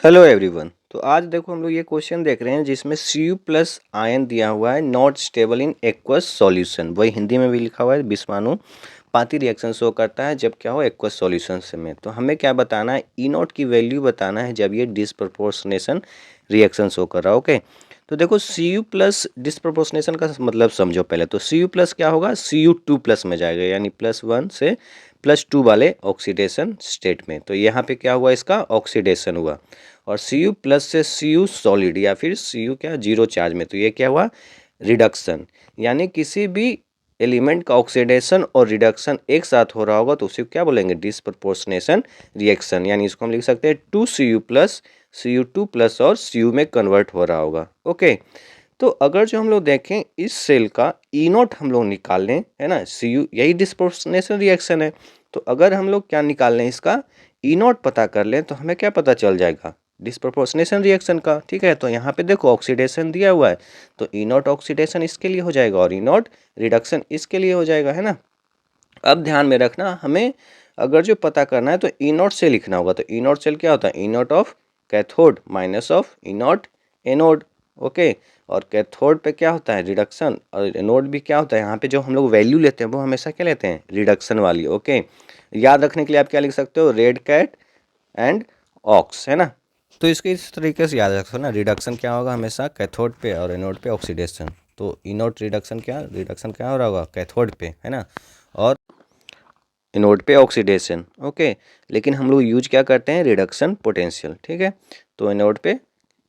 Hello everyone. तो आज देखो हम लोग ये क्वेश्चन देख रहे हैं जिसमें Cu प्लस आयन दिया हुआ है not stable in aqueous solution. वही हिंदी में भी लिखा हुआ है विस्मानुपाती रिएक्शन शो करता है जब क्या हो एक्वस सॉल्यूशन में। तो हमें क्या बताना है, ई नॉट की वैल्यू बताना है जब ये डिसप्रपोर्शनेशन रिएक्शन शो कर रहा है। ओके, तो देखो Cu प्लस डिसप्रपोर्शनेशन का मतलब समझो पहले। तो Cu प्लस क्या होगा, Cu2 प्लस में जाएगा, यानी +1 से +2 वाले ऑक्सीडेशन स्टेट में। तो यहाँ पे क्या हुआ, इसका ऑक्सीडेशन हुआ। और Cu प्लस से Cu सॉलिड या फिर Cu क्या जीरो चार्ज में, तो ये क्या हुआ, रिडक्शन। यानी किसी भी एलिमेंट का ऑक्सीडेशन और रिडक्शन एक साथ हो रहा होगा तो उसे क्या बोलेंगे, डिसप्रपोर्शनेशन रिएक्शन। यानी इसको हम लिख सकते हैं 2Cu प्लस Cu2 प्लस और Cu में कन्वर्ट हो रहा होगा। ओके, तो अगर जो हम लोग देखें इस सेल का ई नॉट हम लोग निकाल लें, है ना, Cu यही डिसप्रोपोर्शनेशन रिएक्शन है। तो अगर हम लोग क्या निकाल लें, इसका ई नॉट पता कर लें तो हमें क्या पता चल जाएगा, डिसप्रोपोर्शनेशन रिएक्शन का। ठीक है, तो यहाँ पे देखो ऑक्सीडेशन दिया हुआ है, तो ई नॉट ऑक्सीडेशन इसके लिए हो जाएगा और ई नॉट रिडक्शन इसके लिए हो जाएगा, है ना। अब ध्यान में रखना, हमें अगर जो पता करना है तो ई नॉट से लिखना होगा। तो ई नॉट सेल क्या होता है, E not of cathode minus of E not anode. Okay, और कैथोड पे क्या होता है, रिडक्शन, और एनोड भी क्या होता है, यहाँ पे जो हम लोग वैल्यू लेते हैं वो हमेशा क्या लेते हैं, रिडक्शन वाली। ओके, याद रखने के लिए आप क्या लिख सकते हो, रेड कैट एंड ऑक्स, है ना। तो इसके इस तरीके से याद रखो ना, रिडक्शन क्या होगा हमेशा कैथोड पे और एनोड पे ऑक्सीडेशन। तो ई नॉट रिडक्शन क्या हो रहा होगा, कैथोड पे, है ना, और एनोड पे ऑक्सीडेशन। ओके, लेकिन हम लोग यूज क्या करते हैं, रिडक्शन पोटेंशियल। ठीक है, तो एनोड पे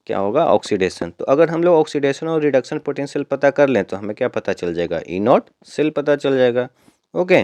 क्या होगा, ऑक्सीडेशन। तो अगर हम लोग ऑक्सीडेशन और रिडक्शन पोटेंशियल पता कर लें तो हमें क्या पता चल जाएगा, ई नॉट सेल पता चल जाएगा। ओके,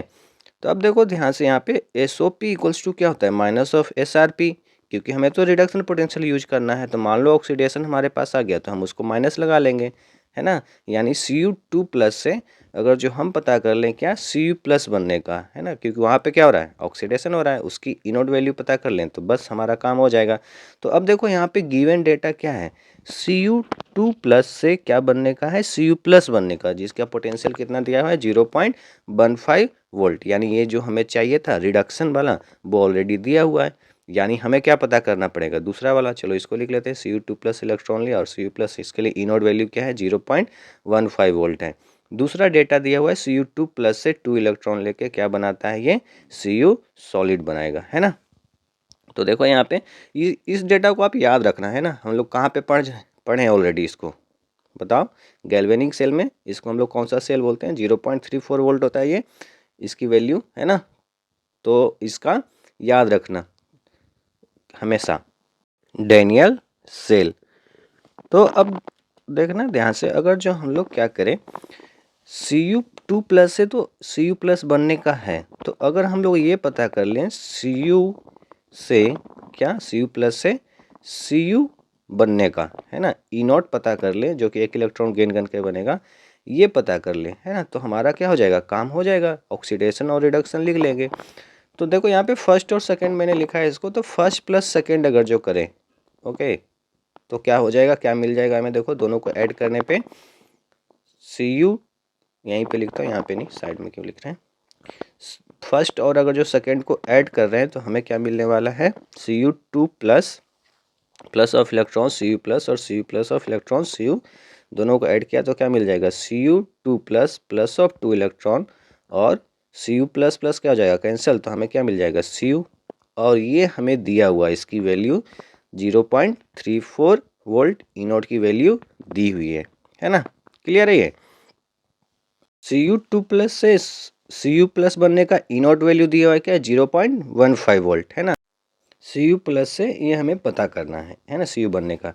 तो अब देखो ध्यान से, यहाँ पे SOP इक्वल्स टू क्या होता है, माइनस ऑफ SRP, क्योंकि हमें तो रिडक्शन पोटेंशियल यूज करना है। तो मान लो ऑक्सीडेशन हमारे पास आ गया तो हम उसको माइनस लगा लेंगे, है ना। यानी Cu2 प्लस से अगर जो हम पता कर लें क्या, Cu प्लस बनने का, है ना, क्योंकि वहाँ पे क्या हो रहा है, ऑक्सीडेशन हो रहा है, उसकी ई नॉट वैल्यू पता कर लें तो बस हमारा काम हो जाएगा। तो अब देखो यहाँ पे गिवन डेटा क्या है, Cu2 प्लस से क्या बनने का है, Cu प्लस बनने का, जिसका पोटेंशियल कितना दिया हुआ है, 0.15 वोल्ट। यानी ये जो हमें चाहिए था रिडक्शन वाला वो ऑलरेडी दिया हुआ है। यानी हमें क्या पता करना पड़ेगा, दूसरा वाला। चलो इसको लिख लेते हैं, Cu2 प्लस इलेक्ट्रॉन लिया और Cu प्लस, इसके लिए ई नॉट वैल्यू क्या है, 0.15 वोल्ट है। दूसरा डेटा दिया हुआ है Cu2 प्लस से 2 इलेक्ट्रॉन लेके क्या बनाता है, ये Cu सॉलिड बनाएगा, है ना। तो देखो यहाँ पे इस डेटा को आप याद रखना, है ना। हम लोग कहाँ पे पढ़े हैं ऑलरेडी इसको, बताओ। गैल्वेनिक सेल में इसको हम लोग कौन सा सेल बोलते हैं, 0.34 वोल्ट होता है ये, इसकी वैल्यू, है ना। तो इसका याद रखना हमेशा, डैनियल सेल। तो अब देखना ध्यान से, अगर जो हम लोग क्या करें, Cu2 प्लस से तो Cu प्लस बनने का है, तो अगर हम लोग ये पता कर लें Cu से क्या, Cu प्लस से Cu बनने का, है ना, ई नॉट पता कर ले जो कि 1 इलेक्ट्रॉन गेन करके बनेगा, ये पता कर ले, है ना। तो हमारा क्या हो जाएगा, काम हो जाएगा, ऑक्सीडेशन और रिडक्शन लिख लेंगे। तो देखो यहाँ पे फर्स्ट और सेकंड मैंने लिखा है इसको, तो फर्स्ट प्लस सेकंड अगर जो करें, ओके, तो क्या हो जाएगा, क्या मिल जाएगा हमें, देखो दोनों को ऐड करने पे Cu, यहीं पे लिखता हूँ, यहाँ पे नहीं, साइड में क्यों लिख रहे हैं, फर्स्ट और अगर जो सेकंड को ऐड कर रहे हैं तो हमें क्या मिलने वाला है, Cu2 plus plus of electron Cu plus और Cu plus of electron Cu, दोनों को ऐड किया तो क्या मिल जाएगा, Cu2 plus plus of 2 electron और Cu प्लस प्लस क्या हो जाएगा, कैंसिल, तो हमें क्या मिल जाएगा, Cu। और ये हमें दिया हुआ इसकी वैल्यू 0.34 वोल्ट ई नॉट की वैल्यू दी हुई है ना। क्लियर है ये। Cu2 प्लस से Cu प्लस बनने का ई नॉट वैल्यू दिया हुआ है क्या, 0.15 वोल्ट, है ना। Cu प्लस से ये हमें पता करना है ना, Cu बनने का।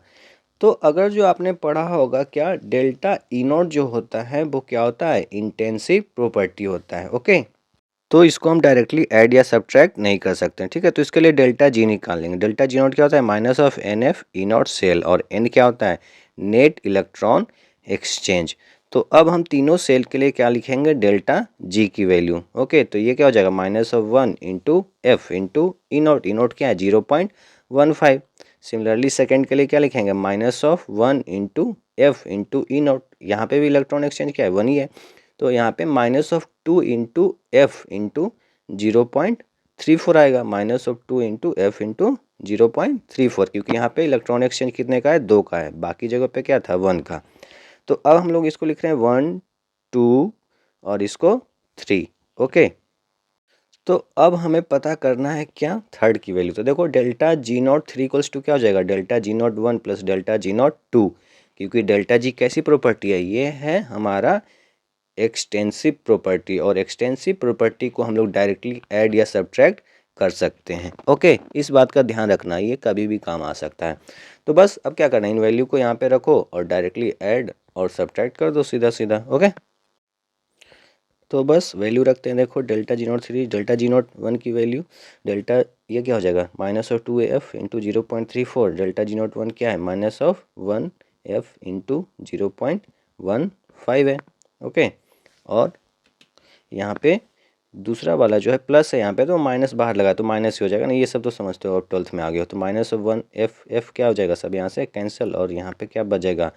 तो अगर जो आपने पढ़ा होगा क्या, डेल्टा ई नॉट जो होता है वो क्या होता है, इंटेंसिव प्रॉपर्टी होता है। ओके, तो इसको हम डायरेक्टली ऐड या सब्ट्रैक्ट नहीं कर सकते हैं, ठीक है। तो इसके लिए डेल्टा जी निकाल लेंगे। डेल्टा जी नॉट क्या होता है, minus of NF E naught cell, और N क्या होता है, नेट इलेक्ट्रॉन एक्सचेंज। तो अब हम तीनों सेल के लिए क्या लिखेंगे, डेल्टा जी की वैल्यू। ओके, तो ये क्या हो जाएगा, -1 into F into E not क्या है, 0.15। सिमिलरली सेकेंड के लिए क्या लिखेंगे, -1 into F into E not, यहाँ पे भी इलेक्ट्रॉन एक्सचेंज क्या है, 1 ही है। तो यहाँ पे -2 इंटू एफ इंटू 0.34 आएगा, -2 इंटू एफ इंटू 0.34, क्योंकि यहाँ पे इलेक्ट्रॉन एक्सचेंज कितने का है, 2 का है, बाकी जगह पे क्या था, 1 का। तो अब हम लोग इसको लिख रहे हैं 1 2 और इसको 3। ओके, तो अब हमें पता करना है क्या, थर्ड की वैल्यू। तो देखो delta G naught 3 equals to क्या हो जाएगा, delta G naught 1 plus delta G naught 2, क्योंकि डेल्टा जी कैसी प्रॉपर्टी है, ये है हमारा एक्सटेंसिव प्रॉपर्टी, और एक्सटेंसिव प्रॉपर्टी को हम लोग डायरेक्टली ऐड या सब्ट्रैक्ट कर सकते हैं। ओके, इस बात का ध्यान रखना, ये कभी भी काम आ सकता है। तो बस अब क्या करना है, इन वैल्यू को यहाँ पे रखो और डायरेक्टली ऐड और सब्ट्रैक्ट कर दो सीधा सीधा। ओके, तो बस वैल्यू रखते हैं, देखो delta G naught 3, delta G naught 1 की वैल्यू, डेल्टा ये क्या हो जाएगा, -2f into 0.34, delta G naught 1 क्या है, -1f इंटू 0.15 है। ओके, और यहाँ पे दूसरा वाला जो है प्लस है, यहाँ पे तो माइनस बाहर लगा तो माइनस ही हो जाएगा ना, ये सब तो समझते हो, अब 12th में आ गए हो। तो -1f क्या हो जाएगा, सब यहाँ से कैंसिल, और यहाँ पे क्या बचेगा,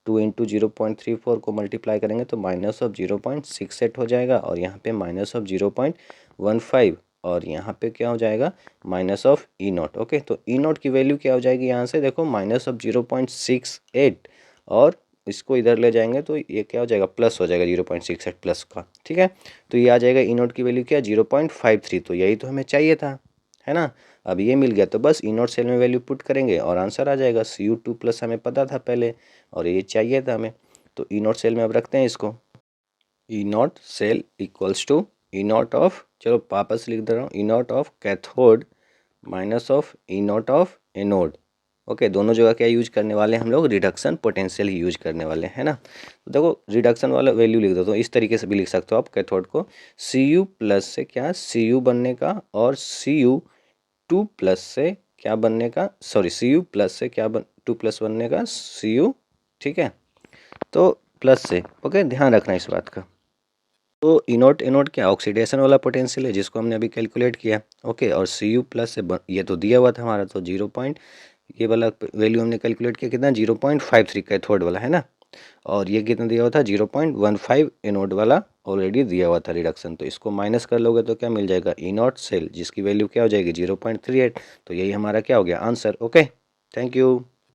2 इंटू 0.34 को मल्टीप्लाई करेंगे तो -0.68 हो जाएगा, और यहाँ पे -0.15, और यहाँ पे क्या हो जाएगा, -E0। ओके, तो E0 की वैल्यू क्या हो जाएगी, यहाँ से देखो -0.68, और इसको इधर ले जाएंगे तो ये क्या हो जाएगा, प्लस हो जाएगा 0.68 प्लस का। ठीक है, तो ये आ जाएगा E0 की वैल्यू क्या, 0.53, तो यही तो हमें चाहिए था, है ना। अब ये मिल गया तो बस E0 सेल में वैल्यू पुट करेंगे और आंसर आ जाएगा। Cu2 प्लस हमें पता था पहले, और ये चाहिए था हमें, तो E0 सेल में अब रखते हैं इसको। E0 cell equals to E0 of, चलो वापस लिख दे रहा हूँ, E0 of cathode minus of E0 of anode. Okay, दोनों जगह क्या यूज करने वाले हैं हम लोग, रिडक्शन पोटेंशियल ही यूज करने वाले हैं ना। तो देखो रिडक्शन वाला वैल्यू लिख दो, तो इस तरीके से भी लिख सकते हो आप कैथोड को, Cu प्लस से क्या Cu बनने का, और Cu2 प्लस से क्या बनने का, सॉरी Cu प्लस से क्या 2 प्लस बनने का Cu। ठीक है, तो प्लस से, ओके, ध्यान रखना इस बात का। तो इनोट एनोड क्या ऑक्सीडेशन वाला पोटेंशियल है, जिसको हमने अभी कैलकुलेट किया। ओके, और Cu प्लस से ये तो दिया हुआ था हमारा, तो 0 पॉइंट, ये वाला वैल्यू हमने कैलकुलेट किया कितना, 0.53 कैथोड वाला, है ना। और ये कितना दिया हुआ था, 0.15 एनोड वाला ऑलरेडी दिया हुआ था रिडक्शन। तो इसको माइनस कर लोगे तो क्या मिल जाएगा, E0 सेल, जिसकी वैल्यू क्या हो जाएगी, 0.38। तो यही हमारा क्या हो गया आंसर। Okay, thank you.